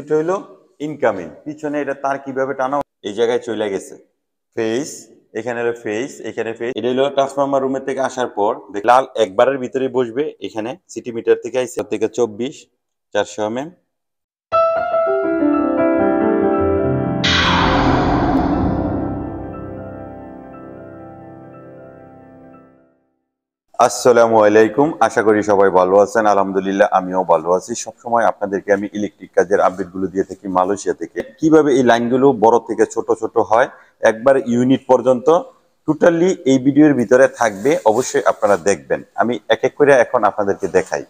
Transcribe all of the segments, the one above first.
এটা হলো ইনকামিং, পিছনে এটা তার কিভাবে টানা এই জায়গায় চলে গেছে। ফেস, এখানে হলো ফেস, এখানে ফেস। এটা হলো ট্রান্সফরমার রুমের থেকে আসার পর লাল একবারের ভিতরে বসবে। এখানে সিটি মিটার থেকে আইসে থেকে 24 400 mm। আসসালামু আলাইকুম, আশা করি সবাই ভালো আছেন। আলহামদুলিল্লাহ আমিও ভালো আছি। সবসময় আপনাদেরকে আমি ইলেকট্রিক কাজের আপডেটগুলো দিয়ে থাকি মালয়েশিয়া থেকে। কিভাবে এই লাইনগুলো বড় থেকে ছোট ছোট হয় একবার ইউনিট পর্যন্ত টোটালি এই ভিডিওর ভিতরে থাকবে, অবশ্যই আপনারা দেখবেন। আমি এক এক করে এখন আপনাদেরকে দেখাই।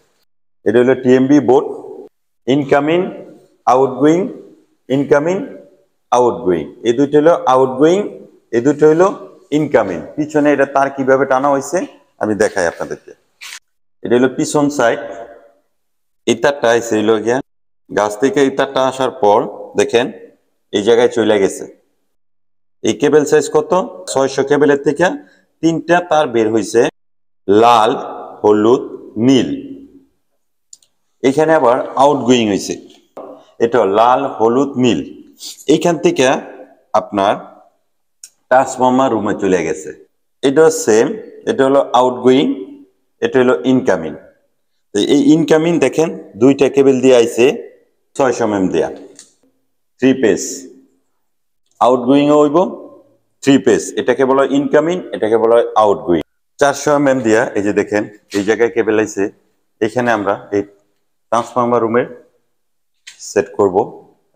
এটা হলো TMB board, incoming outgoing, incoming outgoing. এই দুটো হলো আউটগোয়িং, এই দুটো হলো ইনকামিং। পিছনে এটা তার কিভাবে টানা হয়েছে আমি দেখাই আপনাদেরকে। এটা হলো পিছন সাইড, এই তারটা এসে হইল গিয়া গাছ থেকে এই তারটা আসার পর দেখেন এই জায়গায় চলে গেছে। এই কেবল সাইজ কত? 600 কেবলের থেকে 3টা তার বের হয়েছে, লাল, হলুদ, নীল। এখানে আবার আউটগোয়িং হয়েছে, এটা লাল, হলুদ, নীল। এইখান থেকে আপনার ট্রান্সফরমার রুমে চলে গেছে। এটা সেম, এটা হলো আউটগোয়িং, এটা হলো ইনকামিং। এই ইনকামিং দেখেন দুইটা কেবল দিয়ে আইছে 600 mm দেয়া, 3 পেজ। আউটগোয়িং হইব 3 পেজ, এটাকে বলা হয় ইনকামিং, এটাকে বলা হয় আউটগোয়িং। 400 mm দিয়া এই যে দেখেন এই জায়গায় কেবল আইছে। এখানে আমরা এই ট্রান্সফরমার রুমে সেট করব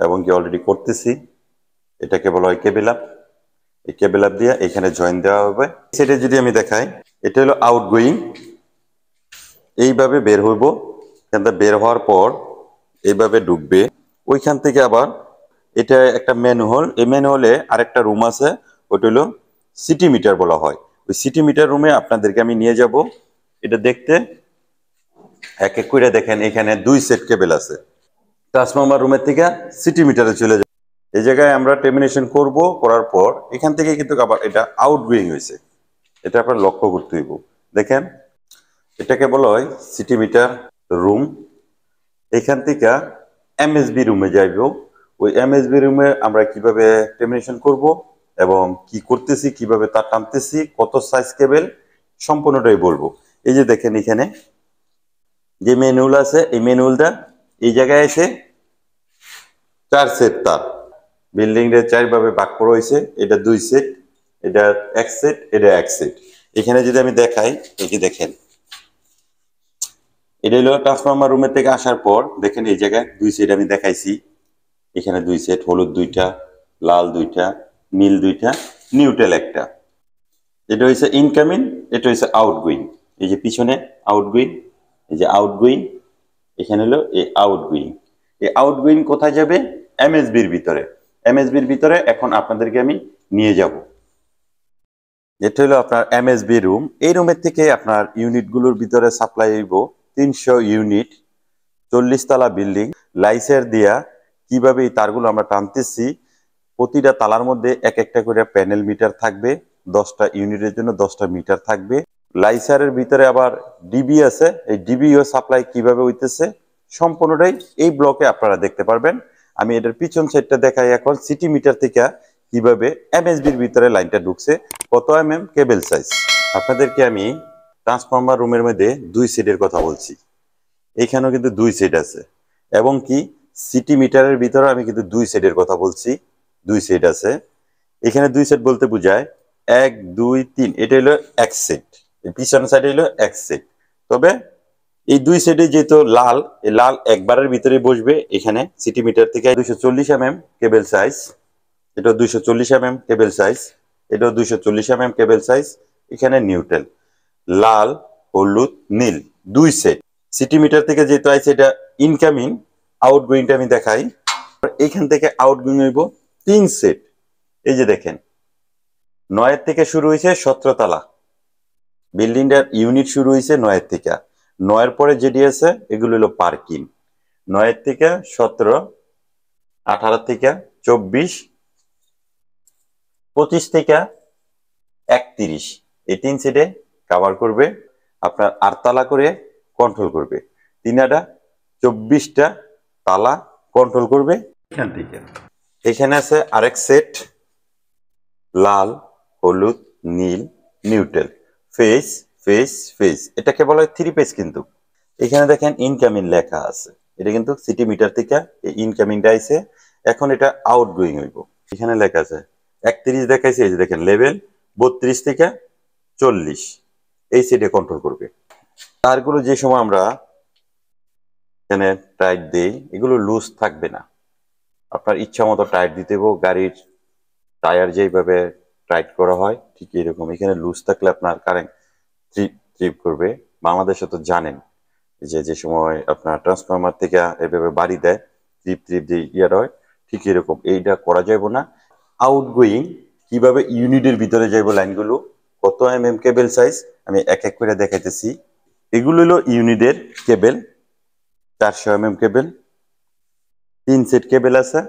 এবং কি অলরেডি করতেছি। এটাকে বলা হয় কেবল আপ। এই কেবল আপ দিয়ে এখানে জয়েন দেওয়া হবে। সেটা যদি আমি দেখাই, এটা হলো আউটগোয়িং, এইভাবে বের হইব। এখান থেকে বের হওয়ার পর এইভাবে ঢুকবে। ওইখান থেকে আবার এটা একটা ম্যানহোল, এই ম্যানহোলে আরেকটা রুম আছে, ওটা হলো সিটি মিটার বলা হয়। ওই সিটি মিটার রুমে আপনাদেরকে আমি নিয়ে যাব। এটা দেখতে এক এক করে দেখেন এখানে 2 সেট কেবল আছে। ট্রান্সফরমার রুমের থেকে সিটি মিটারে চলে যাবে। এই জায়গায় আমরা টার্মিনেশন করব, করার পর এখান থেকে কিন্তু আবার এটা আউটগোয়িং হয়েছে। এটা আপনার লক্ষ্য করতে হইব। দেখেন এটাকে বলা হয় সিটি মিটার রুম। এখান থেকে এমএসবি রুমে যাইব। ওই এমএসবি রুমে আমরা কিভাবে টার্মিনেশন করব এবং কি করতেছি, কিভাবে তার টানতেছি, কত সাইজ কেবল, সম্পূর্ণটাই বলবো। এই যে দেখেন এখানে যে ম্যানুয়াল আছে, এই ম্যানুয়ালটা এই জায়গায় এসে 4 সেট তার বিল্ডিং এর 4 ভাবে ভাগ করা হয়েছে। এটা 2 সেট, এটা 1 সেট, এটা 1 সেট। এখানে যদি আমি দেখাই, এই যে দেখেন এটা হলো ট্রান্সফরমার রুমের থেকে আসার পর দেখেন এই জায়গায় 2 সেট আমি দেখাইছি। এখানে 2 সেট, হলুদ 2টা, লাল 2টা, নীল 2টা, নিউট্রাল 1টা। এটা হচ্ছে ইনকামিং, এটা হচ্ছে আউটগোয়িং। এই যে পিছনে আউটগোয়িং, এই যে আউটগোয়িং, এখানে হলো এই আউটগোয়িং। এই আউটগোয়িং কোথায় যাবে? এমএসবির ভিতরে। এমএসবির ভিতরে এখন আপনাদেরকে আমি নিয়ে যাব। এটা হলো আপনার এমএসবি রুম। এই রুমের থেকে আপনার ইউনিটগুলোর ভিতরে সাপ্লাই হইব 300 ইউনিট, 40 তলা বিল্ডিং। লাইসের দিয়া কিভাবে এই তারগুলো আমরা টানতেছি, প্রতিটা তালার মধ্যে এক একটা করে প্যানেল মিটার থাকবে। 10টা ইউনিটের জন্য 10টা মিটার থাকবে। লাইসারের ভিতরে আবার ডিবি আছে, এই ডিবিও সাপ্লাই কিভাবে হইতেছে সম্পূর্ণটাই এই ব্লকে আপনারা দেখতে পারবেন। আমি এটার পিছন সাইডটা দেখাই এখন, সিটি মিটার থেকে কিভাবে এমএসবির ভিতরে লাইনটা ঢুকছে, কত এমএম কেবল সাইজ। আপনাদেরকে আমি ট্রান্সফরমার রুমের মধ্যে 2 সেটের কথা বলছি। এখানেও কিন্তু 2 সেট আছে এবং কি সিটি মিটারের ভিতরে আমি কিন্তু 2 সেটের কথা বলছি। 2 সেট আছে। এখানে 2 সেট বলতে বোঝায় 1 2 3, এটা হলো 1 সেট, পিছনের সাইডে হলো 1 সেট। তবে এই 2 সেটে যেহেতু লাল, এই লাল একবারের ভিতরে বসবে। এখানে সিটি মিটার থেকে 240 mm কেবল সাইজ, এটা 240 mm কেবল সাইজ, এটা 240 mm কেবল সাইজ। এখানে নিউট্রাল, লাল, হলুদ, নীল 2 সেট। সিটি মিটার থেকে যেহেতু আইছে এটা ইনকামিং, আউটগোয়িংটা আমি দেখাই। এখান থেকে আউটগোয়িং হইব 3 সেট। এই যে দেখেন 9 থেকে শুরু হয়েছে 17 তলা বিল্ডিংটার ইউনিট শুরু হয়েছে 9 থেকে। 9 পরে যেটি আছে এগুলো হলো পার্কিং। 9 থেকে 17, 18 থেকে 24, 25 থেকে 31, এই 3 সেটে কভার করবে। আপনার 8 তালা করে কন্ট্রোল করবে। 3 আটা 24টা তালা কন্ট্রোল করবে এখান থেকে। এখানে আছে আরেক সেট, লাল, হলুদ, নীল, নিউট্রাল, ফেজ, ফেজ, ফেজ। এটাকে বলা হয় 3 পেজ। কিন্তু এখানে দেখেন ইনকামিং লেখা আছে, এটা কিন্তু সিটি মিটার থেকে ইনকামিংটা আইছে। এখন এটা আউটগোয়িং হইব। এখানে লেখা আছে 31 দেখাইছে, এই যে দেখেন লেভেল 32 থেকে 40, এই সেটে কন্ট্রোল করবে। তারগুলো যে সময় আমরা এখানে টাইট দেই, এগুলো লুজ থাকবে না, আপনার ইচ্ছা মতো টাইট দিতে হবে। গাড়ির টায়ার যেইভাবে টাইট করা হয় ঠিক এরকম। এখানে লুজ থাকলে আপনার কারেন্ট ট্রিপ করবে। বাংলাদেশে তো জানেন যে যে সময় আপনার ট্রান্সফরমার থেকে এভাবে বাড়ি দেয়, ট্রিপ ট্রিপ দিয়ে ইয়ার হয়, ঠিক এরকম এইটা করা যাবে না। আউটগোয়িং কিভাবে ইউনিটের ভিতরে যাইব লাইনগুলো, কত কেবল সাইজ আমি এক এক করে দেখাইতেছি। এগুলো হলো ইউনিটের কেবল, 400 কেবল, 3 সেট কেবল আছে।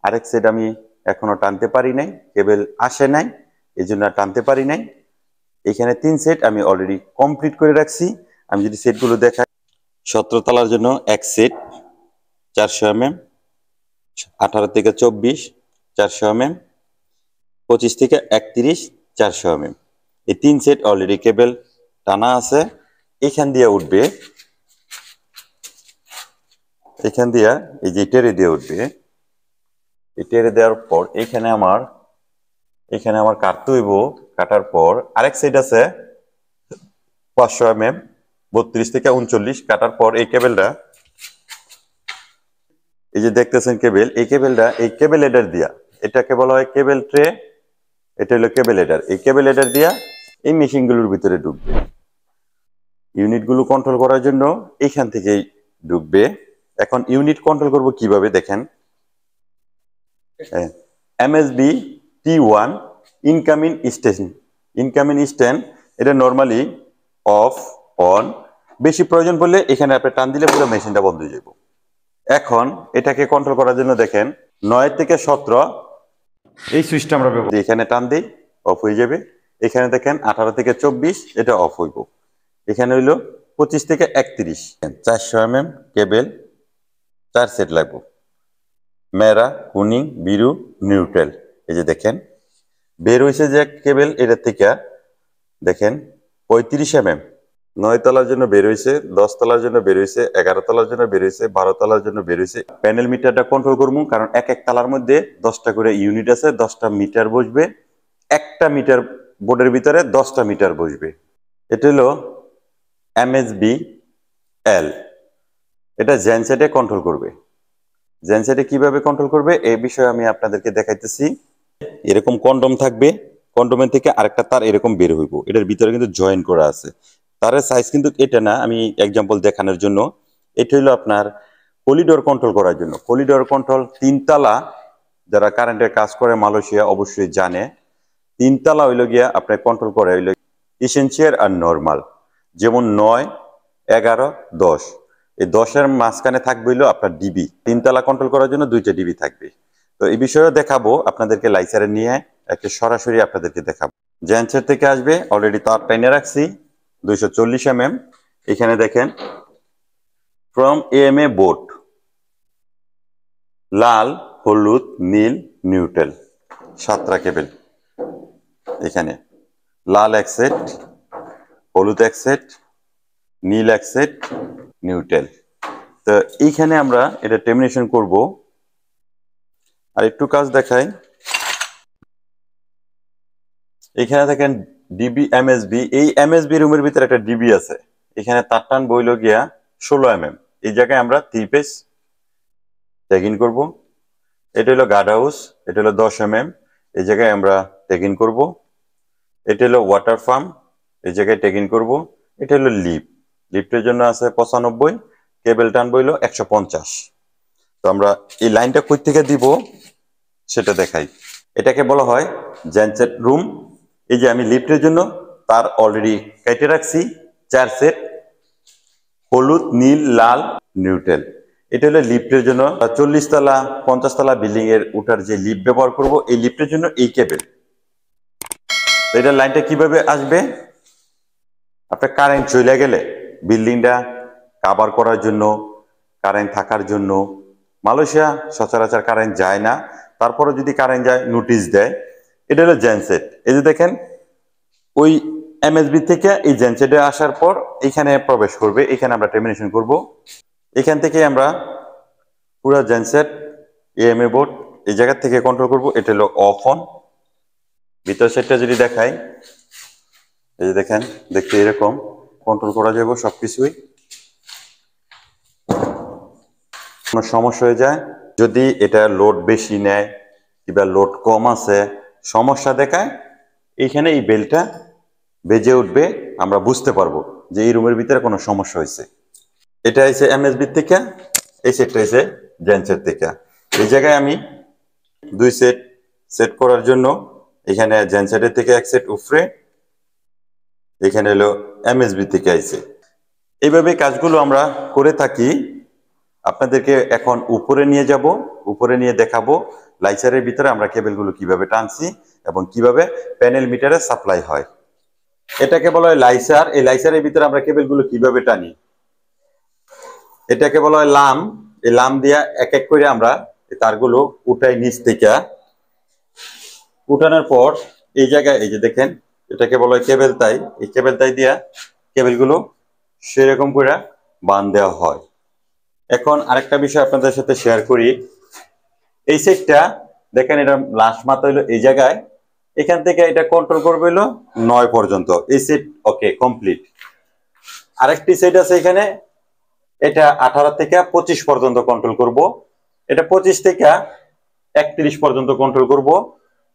আরেক সেট আমি এখনো টানতে পারি নাই, কেবল আসে নাই, এই জন্য টানতে পারি নাই। এখানে 3 সেট আমি অলরেডি কমপ্লিট করে রাখছি। আমি যদি সেটগুলো দেখাই, 17 তলার জন্য এক সেট 400 18 থেকে 24 400 25 থেকে 31 400 এই 3 সেট অলরেডি কেবল টানা আছে। এখান দিয়ে উঠবে, এখান দিয়া এই যে টেরে দিয়ে উঠবে। এই টেরে দেওয়ার পর এখানে আমার কাটতে হইব। কাটার পর আরেক সেট আছে 500 32 থেকে 39। কাটার পর এই কেবলটা, এই যে দেখতেছেন কেবল, এই কেবলটা এই কেবল হেডার দিয়া, এটাকে বলা হয় কেবল ট্রে, এটা হলো কেবল হেডার। এই কেবল হেডার দিয়া এই মেশিনগুলোর ভিতরে ঢুকবে। ইউনিটগুলো কন্ট্রোল করার জন্য এইখান থেকেই ঢুকবে। এখন ইউনিট কন্ট্রোল করব কিভাবে দেখেন, MSB T1 incoming station, incoming stand, এটা নরমালি অফ অন, বেশি প্রয়োজন পড়লে এখানে আপনি টান দিলে পুরো মেশিনটা বন্ধ হয়ে যাবে। এখন এটাকে কন্ট্রোল করার জন্য দেখেন 9 থেকে 17 এই সুইচটা আমরা ব্যবহার, এখানে টান দিই অফ হয়ে যাবে। এখানে দেখেন 18 থেকে 24 এটা অফ হইব। এখানে হইলো 25 থেকে 31। 400 কেবল 4 সেট লাগবে, মেরা, কুনিং, বিরু, নিউট্রাল। এই যে দেখেন বের হয়েছে যে কেবল, এটা থেকে দেখেন 35 9 তলার জন্য বের হয়েছে, 10 তলার জন্য বের হয়েছে, 11 তলার জন্য বের হয়েছে, 12 তলার জন্য বের হয়েছে। প্যানেল মিটারটা কন্ট্রোল করবো, কারণ এক এক তালার মধ্যে 10টা করে ইউনিট আছে, 10টা মিটার বসবে। একটা মিটার বোর্ডের ভিতরে 10টা মিটার বসবে। এটা হলো এমএসবি এল, এটা জেনসেটে কন্ট্রোল করবে। জেনসেটে কিভাবে কন্ট্রোল করবে এই বিষয়ে আমি আপনাদেরকে দেখাইতেছি। এরকম কন্ডম থাকবে, কন্ডোমের থেকে আরেকটা তার এরকম বের হইব, এটার ভিতরে কিন্তু জয়েন করা আছে। তারের সাইজ কিন্তু এটা না, আমি এক্সাম্পল দেখানোর জন্য। এটা হলো আপনার কলিডোর কন্ট্রোল করার জন্য। কলিডোর কন্ট্রোল 3 তালা, যারা কারেন্টের কাজ করে মালয়েশিয়া অবশ্যই জানে। 3 তালা হইলো গিয়া আপনার কন্ট্রোল করে হইলো ইসেনশিয়াল আর নর্মাল। যেমন 9, 11, 10, এই 10-এর মাঝখানে থাকবে হইলো আপনার ডিবি। 3 তালা কন্ট্রোল করার জন্য 2টা ডিবি থাকবে। তো এই বিষয়েও দেখাবো আপনাদেরকে, লাইসারে নিয়ে একটা সরাসরি আপনাদেরকে দেখাবো। জেনসেট থেকে আসবে, অলরেডি তার টাইনে রাখছি 240 এখানে দেখেন ফ্রম এএমএ বোর্ড, লাল, হলুদ, নীল, নিউট্রাল, 7টা কেবল। এখানে লাল এক সেট, হলুদ এক সেট, নীল এক সেট, নিউট্রাল। তো এইখানে আমরা এটা টার্মিনেশন করব। আর একটু কাজ দেখাই, এখানে দেখেন ডিবি এমএসবি, এই এমএসবি রুমের ভিতরে একটা ডিবি আছে। এখানে তার টান বইল গিয়া 16 এই জায়গায় আমরা 3 পেজ ট্যাগ ইন করবো। এটা হলো গার্ড হাউস, এটা হলো 10 এই জায়গায় আমরা ট্যাগ ইন করবো। এটা হলো ওয়াটার ফার্ম, এই জায়গায় ট্যাগ ইন করবো। এটা হলো লিফট, লিফটের জন্য আছে 95, কেবল টান বইল 150। তো আমরা এই লাইনটা কই থেকে দিব সেটা দেখাই। এটাকে বলা হয় জেনসেট রুম। এই যে আমি লিফটের জন্য তার অলরেডি কেটে রাখছি 4 সেট, হলুদ, নীল, লাল, নিউট্রাল। এটা হলো লিফটের জন্য 40 তলা 50 তলা বিল্ডিং এর উঠার যে লিফট ব্যবহার করব, এই লিফটের জন্য এই কেবল। এটা লাইনটা কিভাবে আসবে, আপনার কারেন্ট চলে গেলে বিল্ডিংটা কাভার করার জন্য, কারেন্ট থাকার জন্য, মালয়েশিয়া সচরাচর কারেন্ট যায় না, তারপরে যদি কারেন্ট যায় নোটিশ দেয়। এটা হলো জেনসেট। এই যে দেখেন ওই এমএসবি থেকে এই জেনসেটে আসার পর এখানে প্রবেশ করবে, এখানে আমরা টার্মিনেশন করব। এখান থেকে আমরা পুরো জেনসেট এএমএ বোর্ড এই জায়গা থেকে কন্ট্রোল করব। এটা হলো অফ অন। ভিতর সেটটা যদি দেখাই, এই যে দেখেন, দেখতে এরকম কন্ট্রোল করা যাবে সবকিছুই। কোনো সমস্যা হয়ে যায় যদি এটা লোড বেশি নেয় কিংবা লোড কম আছে, সমস্যা দেখায়, এইখানে এই বেলটা বেজে উঠবে, আমরা বুঝতে পারবো যে এই রুমের ভিতরে কোনো সমস্যা হয়েছে। এটা হচ্ছে এমএসবি থেকে, এই সেটটা হচ্ছে জেনসেট থেকে। এই জায়গায় আমি দুই সেট সেট করার জন্য এখানে জেনসেটের থেকে এক সেট উপরে, এখানে হলো এমএসবি থেকে আইছে। এইভাবে কাজগুলো আমরা করে থাকি। আপনাদেরকে এখন উপরে নিয়ে যাব, উপরে নিয়ে দেখাবো লাইচারের ভিতরে আমরা কেবলগুলো কিভাবে টানছি এবং কিভাবে প্যানেল মিটারে সাপ্লাই হয়। এটাকে বলা হয় লাইচার। এই লাইচারের ভিতরে আমরা কেবলগুলো কিভাবে টানি, এটাকে বলা হয় লাম। এই লাম দিয়া এক এক করে আমরা তারগুলো উঠাই নিচ থেকে। উঠানোর পর এই জায়গায় এই যে দেখেন, এটাকে বলা হয় কেবল তাই। এই কেবল তাই দিয়া কেবলগুলো সেরকম করে বাঁধ দেওয়া হয়। এখন আরেকটা বিষয় আপনাদের সাথে শেয়ার করি। এই সেটটা দেখেন, এটা লাস্ট মাথা হইলো এই জায়গায়, এখান থেকে এটা কন্ট্রোল করবে হলো 9 পর্যন্ত। এই সেট ওকে কমপ্লিট। আরেকটি সেট আছে এখানে, এটা 18 থেকে 25 পর্যন্ত কন্ট্রোল করব। এটা 25 থেকে 31 পর্যন্ত কন্ট্রোল করব।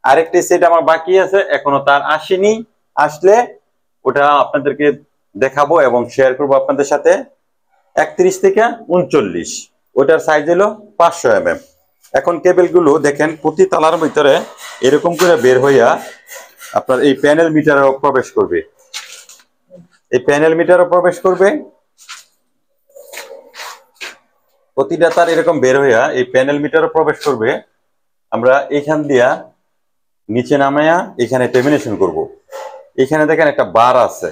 আরেকটি সেট আমার বাকি আছে, এখনো তার আসেনি, আসলে ওটা আপনাদেরকে দেখাবো এবং শেয়ার করব আপনাদের সাথে। 31 থেকে 39, ওটার সাইজ হলো 500 mm। এখন কেবলগুলো দেখেন প্রতি তালার ভিতরে এরকম করে বের হইয়া আপনার এই প্যানেল মিটারে প্রবেশ করবে। এই প্যানেল মিটারে প্রবেশ করবে, প্রতিটা তার এরকম বের হইয়া এই প্যানেল মিটারে প্রবেশ করবে। আমরা এখান দিয়া নিচে নামাইয়া এখানে টার্মিনেশন করব। এখানে দেখেন একটা বার আছে,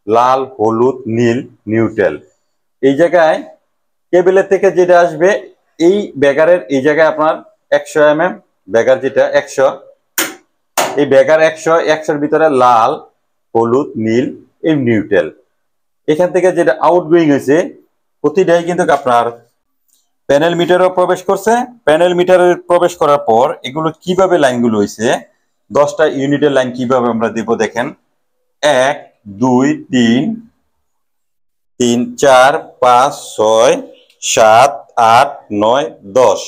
লাল, হলুদ, নীল, নিউট্রাল। এই জায়গায় কেবলের থেকে যেটা আসবে এই ব্যাগারের এই জায়গায় আপনার 100 mm ব্যাগার, যেটা 100, এই ব্যাগার 100-100-র ভিতরে লাল, হলুদ, নীল, এই নিউট্রাল। এখান থেকে যেটা আউটগোয়িং হয়েছে প্রতিটাই কিন্তু আপনার প্যানেল মিটারও প্রবেশ করছে। প্যানেল মিটারে প্রবেশ করার পর এগুলো কিভাবে লাইনগুলো হয়েছে, 10টা ইউনিটের লাইন কিভাবে আমরা দেব দেখেন। 1 2 3 3 4 5 6 7 8 9 10,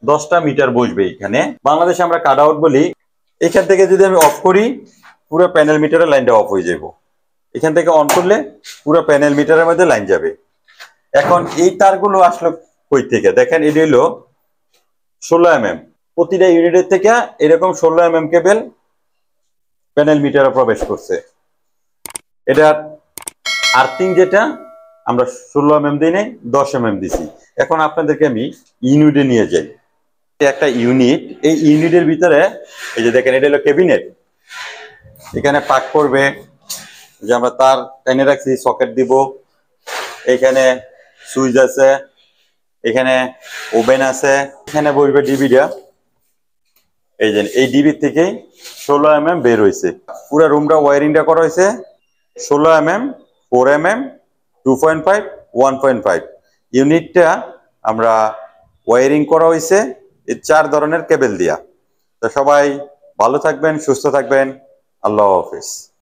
10টা মিটার বসবে এখানে। বাংলাদেশে আমরা কাট আউট বলি। এখান থেকে যদি আমি অফ করি, পুরো প্যানেল মিটারের লাইনটা অফ হয়ে যাব। এখান থেকে অন করলে পুরো প্যানেল মিটারের মধ্যে লাইন যাবে। এখন এই তারগুলো আসলো কই থেকে দেখেন, এটা হলো 16 mm। প্রতিটা ইউনিটের থেকে এরকম 16 mm কেবল প্যানেল মিটারে প্রবেশ করছে। এটা আর্থিং যেটা আমরা 16 mm দিই নাই, 10 mm দিছি। এখন আপনাদেরকে আমি ইউনিটে নিয়ে যাই। একটা ইউনিট, এই ইউনিটের ভিতরে এই যে দেখেন, এটা হলো ক্যাবিনেট। এখানে পাক করবে যে আমরা তার টেনে রাখছি, সকেট দিব, এখানে সুইচ আছে, এখানে ওভেন আছে, এখানে বসবে ডিবিটা। এই যে এই ডিবি থেকেই 16 mm বের হয়েছে। পুরো রুমটা ওয়ারিংটা করা হয়েছে 16 mm, 4 mm, 2.5, 1.5 ইউনিটটা আমরা ওয়ারিং করা হয়েছে এই 4 ধরনের কেবল দিয়া। তো সবাই ভালো থাকবেন, সুস্থ থাকবেন। আল্লাহ হাফেজ।